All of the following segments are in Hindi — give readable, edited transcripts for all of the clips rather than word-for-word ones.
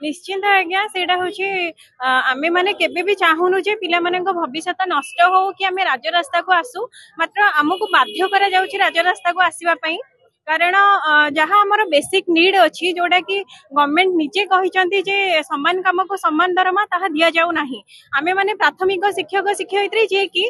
निश्चिंत आज्ञा सेटा होची आमे माने केबे भी चाहूनु जे पिला मानक भविष्य नष्ट हो कि आमे राजरास्ता को आसु मात्र आमको बाध्य करा जाउची राजरास्ता को आसीबा पई कारण जहाँ आमर बेसिक नीड अच्छी जोटा कि गवर्नमेंट निजे कहिसंती जे समान काम को समान दरमा ताहा दिया जाउ नाही आमे माने प्राथमिक शिक्षक शिक्षयित्री जे कि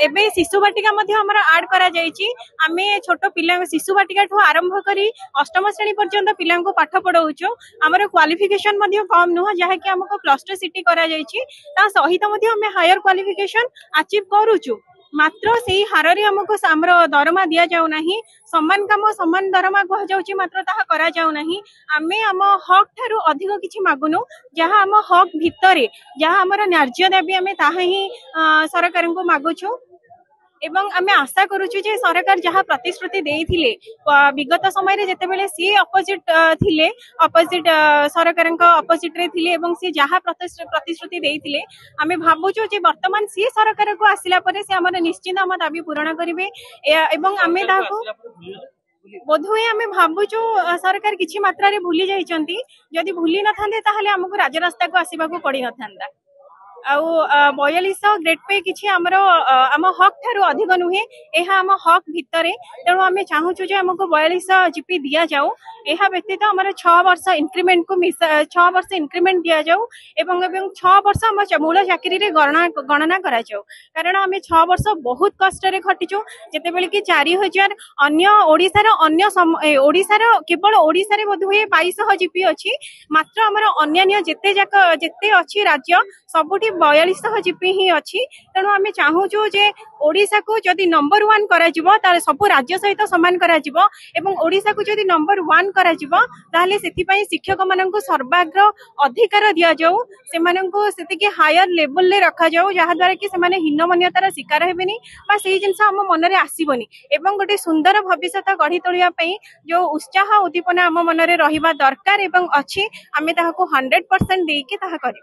एबे शिशु बाटिका मध्ये हमर ऐड करा जाईची आमे छोट पिला शिशु बाटिका ठो आरंभ करी अष्टम श्रेणी पर्यंत पिला को पाठ पढाउचो हमर क्वालिफिकेशन मध्ये कम नुह जहा कि हमको +2 सिटी करा जाईची ता सहित मध्ये हमें हायर क्वालिफिकेशन अचीव करूचु मात्र से हार आमको आमर दरमा दि जाऊ नाही समान काम समान दरमा कह जाउची मात्र ताहा करा जाऊ नाही आमे आम हक ठारू अधिक किछि मागुनु जहाँ आम हक भितरे जहाँ आमर न्याय्य दाबी आमे ताहा ही सरकार को मागुछु एवं आमे आशा करूछु जे सरकार जहाँ प्रतिश्रुति देइथिले विगत समय रे जेतेबेले सी अपोजिट थिले अपोजिट सरकार अपोजिट रे थिले एवं सी जहाँ प्रतिश्रुति देइथिले आमे भाबुछु जे वर्तमान सी सरकार को आसिला परे से हमर निश्चित हम दाबी पूर्ण करिवे एवं आमे ताको बोधुए आमे भाबुछु सरकार किछि मात्रा रे भूली जाइचंती जदि भूली न थांदे ताहले हमको राजरास्ता को आसीबा को पड़ी न थांदा आउ 4200 ग्रेड पे किछि हमरो आम हक ठारू अधिक नुहे एहा आम हक भितरे तेणु आमे चाहूछु जे हमको 4200 जीपी दिया जाऊ एहा व्यतीत हमर 6 वर्ष इंक्रीमेंट को 6 वर्ष इंक्रीमेंट दिया जाऊ एवं 6 वर्ष हम मूल चाकरी रे गणना करा जाऊ कारण आमे 6 वर्ष बहुत कष्ट रे खटिचो जेतेबेले कि 4000 अन्य ओडिसा रो केवल ओडिसा रे बोधुए 2200 जीपी अछि मात्र हमर अन्य जेते अछि राज्य सबुठी 4200 जीपी ही अच्छी तेणु आमे चाहूछु जे ओडिसा को जदि नंबर 1 करा जिवो ताले सब राज्य सहित समान करा जिवो एवं ओडिसा को जदि नंबर 1 करा जिवो ताले सेति पई शिक्षक माननकु सर्वाग्र अधिकार दिया जाऊ से माननकु सेति के हायर लेवल ले रखा जाऊ जहा द्वारा कि से माने हीनमान्यतार शिकार हेबेनी बा सेही जिंस हम मन रे आसीबनी एवं गोटे सुंदर भविष्य गढ़ी तोलिया पई जो उत्साह उद्दीपना हम मन रे रहिबा दरकार एवं अछि आमे ताहाको 100% देकी ताहा करी।